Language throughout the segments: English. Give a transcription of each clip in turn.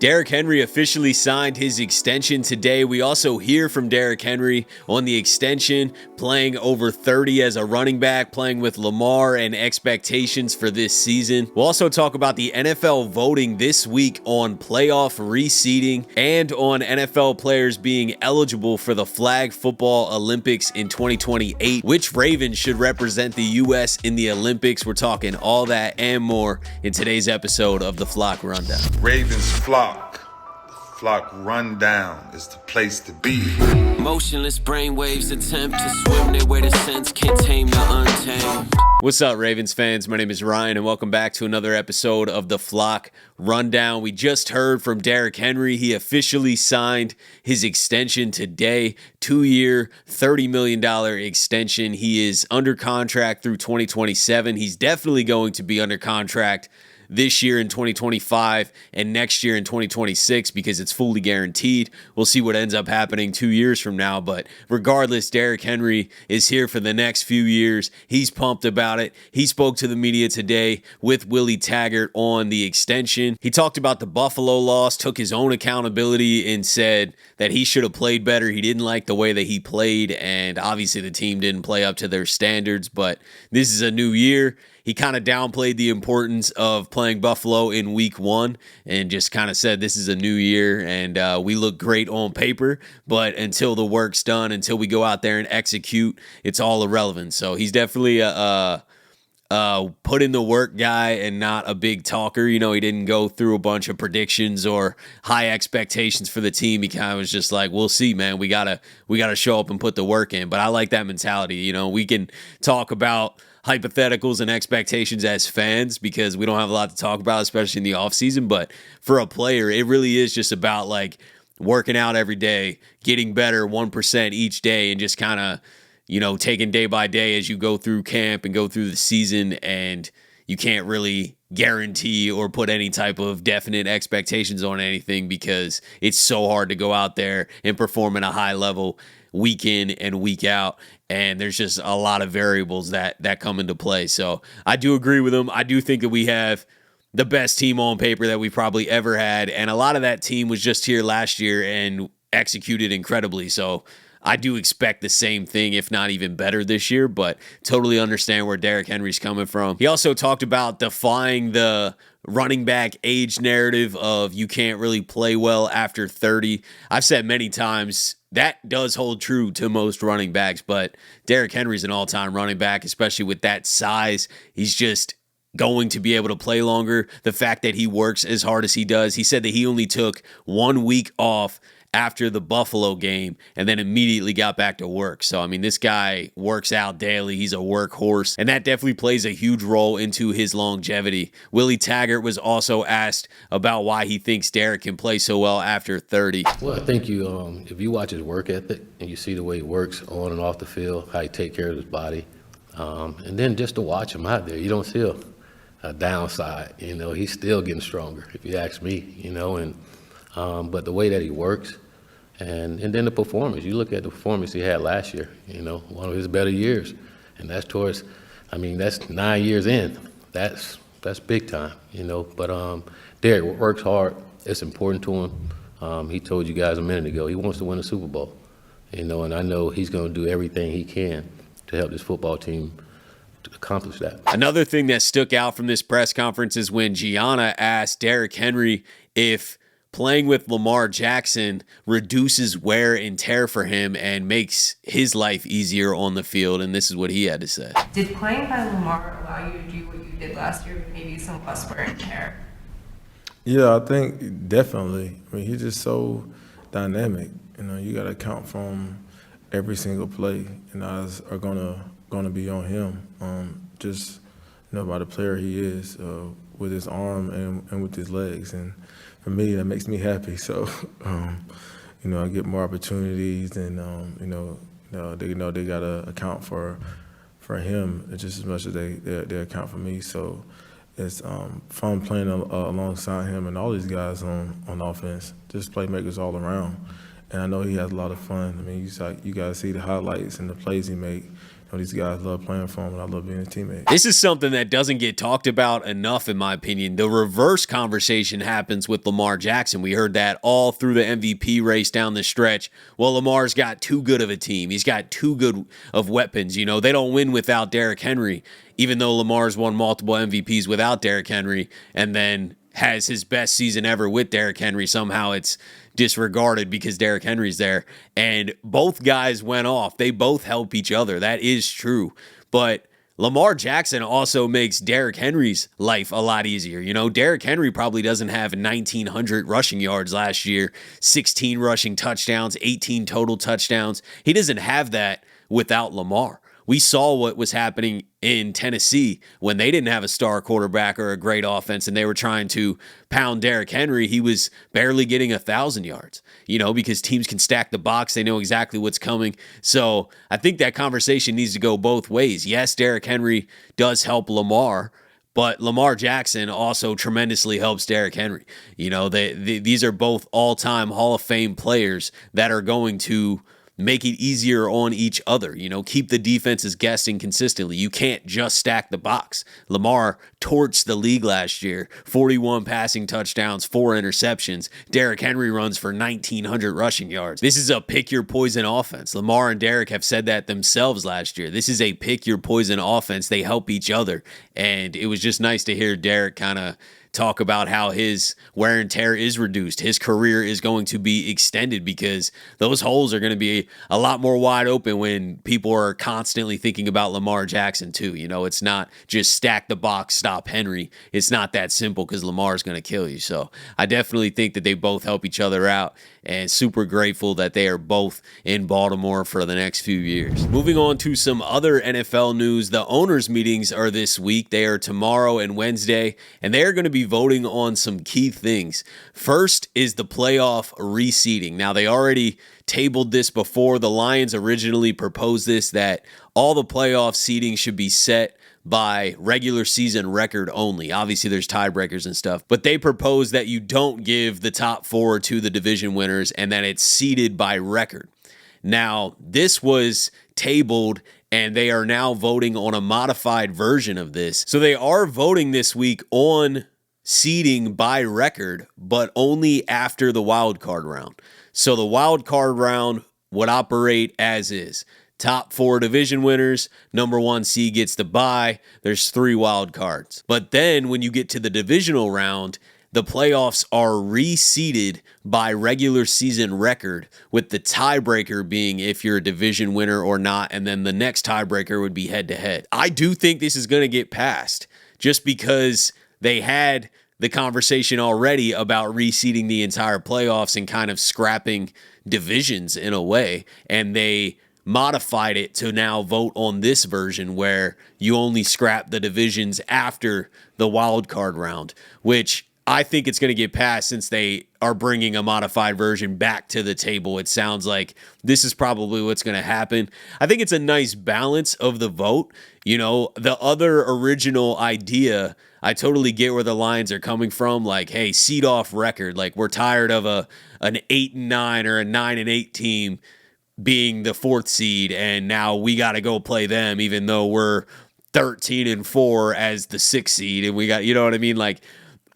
Derrick Henry officially signed his extension today. We also hear from Derrick Henry on the extension, playing over 30 as a running back, playing with Lamar and expectations for this season. We'll also talk about the NFL voting this week on playoff reseeding and on NFL players being eligible for the Flag Football Olympics in 2028. Which Ravens should represent the U.S. in the Olympics? We're talking all that and more in today's episode of the Flock Rundown. Ravens Flock. The Flock Rundown is the place to be. Motionless brainwaves attempt to swim their way to sense, can't tame the untamed. What's up, Ravens fans? My name is Ryan, and welcome back to another episode of the Flock Rundown. We just heard from Derrick Henry. He officially signed his extension today, 2-year, $30 million extension. He is under contract through 2027. He's definitely going to be under contract this year in 2025 and next year in 2026 because it's fully guaranteed. We'll see what ends up happening 2 years from now, but regardless, Derrick Henry is here for the next few years. He's pumped about it. He spoke to the media today with Willie Taggart on the extension. He talked about the Buffalo loss, took his own accountability and said that he should have played better. He didn't like the way that he played, and obviously the team didn't play up to their standards, but this is a new year. He kind of downplayed the importance of playing Buffalo in week 1 and just kind of said this is a new year and we look great on paper, but until the work's done, until we go out there and execute, it's all irrelevant. So he's definitely a put in the work guy and not a big talker. You know, he didn't go through a bunch of predictions or high expectations for the team. He kind of was just like, we'll see, man. We gotta show up and put the work in. But I like that mentality. You know, we can talk about hypotheticals and expectations as fans because we don't have a lot to talk about, especially in the offseason. But for a player, it really is just about like working out every day, getting better 1% each day, and just kind of, you know, taking day by day as you go through camp and go through the season. And you can't really guarantee or put any type of definite expectations on anything because it's so hard to go out there and perform at a high level week in and week out. And there's just a lot of variables that come into play. So I do agree with him. I do think that we have the best team on paper that we probably ever had. And a lot of that team was just here last year and executed incredibly. So I do expect the same thing, if not even better this year, but totally understand where Derrick Henry's coming from. He also talked about defying the running back age narrative of you can't really play well after 30. I've said many times that does hold true to most running backs, but Derrick Henry's an all-time running back, especially with that size. He's just going to be able to play longer. The fact that he works as hard as he does. He said that he only took 1 week off after the Buffalo game and then immediately got back to work. So, I mean, this guy works out daily. He's a workhorse, and that definitely plays a huge role into his longevity. Willie Taggart was also asked about why he thinks Derrick can play so well after 30. Well, I think if you watch his work ethic and you see the way he works on and off the field, how he takes care of his body, and then just to watch him out there, you don't see a downside. You know, he's still getting stronger, if you ask me, you know, and but the way that he works, and then the performance. You look at the performance he had last year, you know, one of his better years. And that's that's 9 years in. That's big time, you know. But Derrick works hard. It's important to him. He told you guys a minute ago, he wants to win a Super Bowl, you know, and I know he's going to do everything he can to help this football team to accomplish that. Another thing that stuck out from this press conference is when Gianna asked Derrick Henry if playing with Lamar Jackson reduces wear and tear for him and makes his life easier on the field, and this is what he had to say. Did playing by Lamar allow you to do what you did last year, maybe some less wear and tear? Yeah, I think definitely. I mean, he's just so dynamic. You know, you got to account for him every single play, and eyes are gonna be on him. Just you know, by the player he is with his arm and with his legs, and for me, that makes me happy. So, you know, I get more opportunities, and they gotta account for him just as much as they account for me. So, it's fun playing alongside him and all these guys on offense. Just playmakers all around, and I know he has a lot of fun. I mean, you guys see the highlights and the plays he make. these guys love playing for him, and I love being a teammate. This is something that doesn't get talked about enough, in my opinion. The reverse conversation happens with Lamar Jackson. We heard that all through the MVP race down the stretch. Well, Lamar's got too good of a team. He's got too good of weapons. You know, they don't win without Derrick Henry, even though Lamar's won multiple MVPs without Derrick Henry, and then has his best season ever with Derrick Henry. Somehow it's disregarded because Derrick Henry's there. And both guys went off. They both help each other. That is true. But Lamar Jackson also makes Derrick Henry's life a lot easier. You know, Derrick Henry probably doesn't have 1,900 rushing yards last year, 16 rushing touchdowns, 18 total touchdowns. He doesn't have that without Lamar. We saw what was happening in Tennessee when they didn't have a star quarterback or a great offense and they were trying to pound Derrick Henry. He was barely getting 1,000 yards, you know, because teams can stack the box. They know exactly what's coming. So I think that conversation needs to go both ways. Yes, Derrick Henry does help Lamar, but Lamar Jackson also tremendously helps Derrick Henry. You know, these are both all-time Hall of Fame players that are going to make it easier on each other, you know, keep the defenses guessing consistently. You can't just stack the box. Lamar torched the league last year, 41 passing touchdowns, 4 interceptions. Derrick Henry runs for 1,900 rushing yards. This is a pick your poison offense. Lamar and Derrick have said that themselves last year. This is a pick your poison offense. They help each other. And it was just nice to hear Derrick kind of talk about how his wear and tear is reduced. His career is going to be extended because those holes are going to be a lot more wide open when people are constantly thinking about Lamar Jackson too. You know, it's not just stack the box, stop Henry. It's not that simple because Lamar is going to kill you. So I definitely think that they both help each other out, and super grateful that they are both in Baltimore for the next few years. Moving on to some other NFL news, the owners' meetings are this week. They are tomorrow and Wednesday, and they are going to be voting on some key things. First is the playoff reseeding. Now, they already tabled this before. The Lions originally proposed this, that all the playoff seeding should be set by regular season record only. Obviously, there's tiebreakers and stuff, but they propose that you don't give the top 4 to the division winners and that it's seeded by record. Now, this was tabled and they are now voting on a modified version of this. So they are voting this week on seeding by record, but only after the wild card round. So the wild card round would operate as is. Top 4 division winners, number 1 seed gets the bye. There's 3 wild cards. But then when you get to the divisional round, the playoffs are reseeded by regular season record, with the tiebreaker being if you're a division winner or not, and then the next tiebreaker would be head-to-head. I do think this is going to get passed just because they had the conversation already about reseeding the entire playoffs and kind of scrapping divisions in a way, and they modified it to now vote on this version where you only scrap the divisions after the wild card round, which I think it's going to get passed since they are bringing a modified version back to the table. It sounds like this is probably what's going to happen. I think it's a nice balance of the vote. You know, the other original idea, I totally get where the Lions are coming from. Like, hey, seed off record. Like, we're tired of an 8-9 or a 9-8 team being the 4th seed, and now we got to go play them, even though we're 13-4 as the 6th seed, and we got, you know what I mean? Like,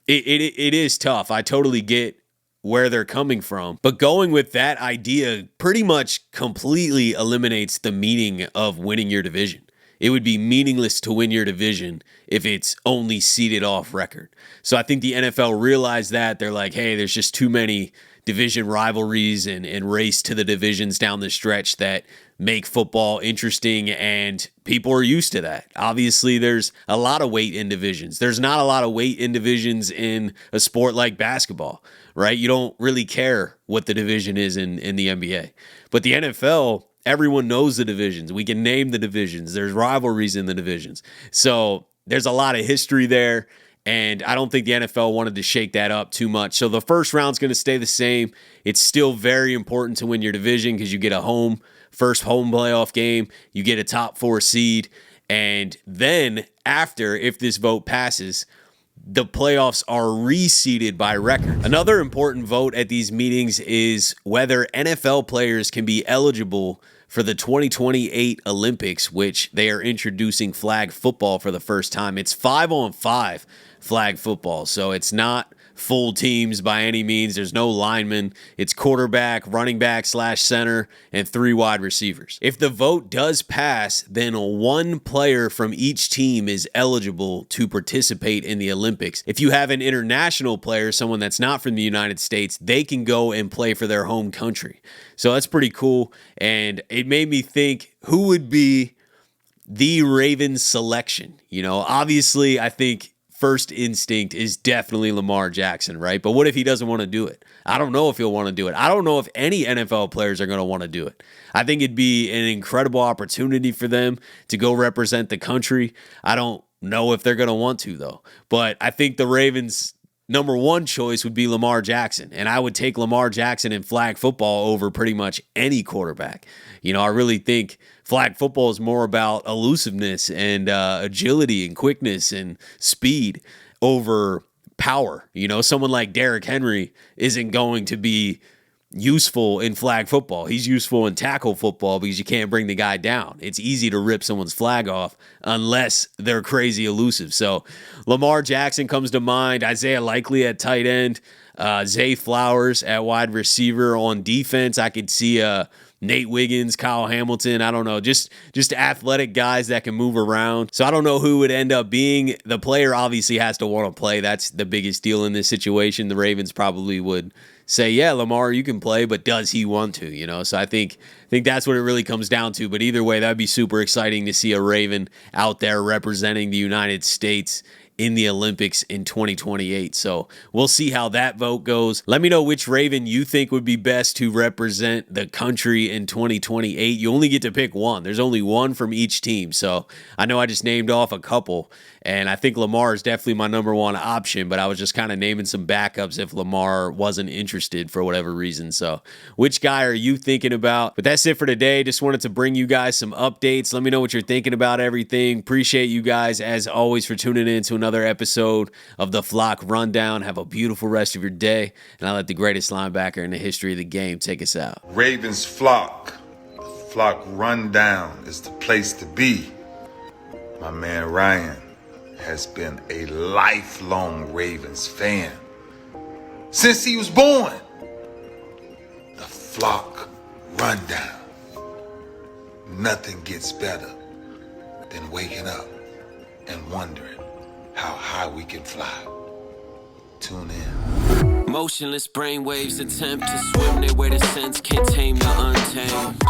it is tough. I totally get where they're coming from, but going with that idea pretty much completely eliminates the meaning of winning your division. It would be meaningless to win your division if it's only seeded off record. So I think the NFL realized that. They're like, hey, there's just too many division rivalries and race to the divisions down the stretch that make football interesting, and people are used to that. Obviously, there's a lot of weight in divisions. There's not a lot of weight in divisions in a sport like basketball, right? You don't really care what the division is in the NBA. But the NFL, everyone knows the divisions. We can name the divisions. There's rivalries in the divisions. So there's a lot of history there. And I don't think the NFL wanted to shake that up too much. So the first round's going to stay the same. It's still very important to win your division because you get a first home playoff game. You get a top 4 seed. And then after, if this vote passes, the playoffs are reseeded by record. Another important vote at these meetings is whether NFL players can be eligible for the 2028 Olympics, which they are introducing flag football for the first time. It's 5-on-5 flag football, so it's not full teams by any means. There's no linemen. It's quarterback, running back / center, and 3 wide receivers. If the vote does pass, then 1 player from each team is eligible to participate in the Olympics. If you have an international player, someone that's not from the United States, they can go and play for their home country. So that's pretty cool. And it made me think, who would be the Ravens selection? You know, obviously, I think first instinct is definitely Lamar Jackson, right? But what if he doesn't want to do it? I don't know if he'll want to do it. I don't know if any NFL players are going to want to do it. I think it'd be an incredible opportunity for them to go represent the country. I don't know if they're going to want to, though. But I think the Ravens' number 1 choice would be Lamar Jackson. And I would take Lamar Jackson in flag football over pretty much any quarterback. You know, I really think flag football is more about elusiveness and agility and quickness and speed over power. You know, someone like Derrick Henry isn't going to be useful in flag football. He's useful in tackle football because you can't bring the guy down. It's easy to rip someone's flag off unless they're crazy elusive. So Lamar Jackson comes to mind, Isaiah Likely at tight end, Zay Flowers at wide receiver. On defense, I could see Nate Wiggins, Kyle Hamilton, I don't know, just athletic guys that can move around. So I don't know who would end up being. The player obviously has to want to play. That's the biggest deal in this situation. The Ravens probably would say, yeah, Lamar, you can play, but does he want to? You know, so I think that's what it really comes down to. But either way, that'd be super exciting to see a Raven out there representing the United States in the Olympics in 2028. So we'll see how that vote goes. Let me know which Raven you think would be best to represent the country in 2028. You only get to pick one. There's only one from each team. So I know I just named off a couple, and I think Lamar is definitely my number 1 option, but I was just kind of naming some backups if Lamar wasn't interested for whatever reason. So which guy are you thinking about? But that's it for today. Just wanted to bring you guys some updates. Let me know what you're thinking about everything. Appreciate you guys, as always, for tuning in to another episode of the Flock Rundown. Have a beautiful rest of your day, and I'll let the greatest linebacker in the history of the game take us out. Ravens Flock. The Flock Rundown is the place to be. My man Ryan has been a lifelong Ravens fan since he was born. The Flock Rundown. Nothing gets better than waking up and wondering how high we can fly. Tune in. Motionless brainwaves attempt to swim their way to sense, can't tame the untamed.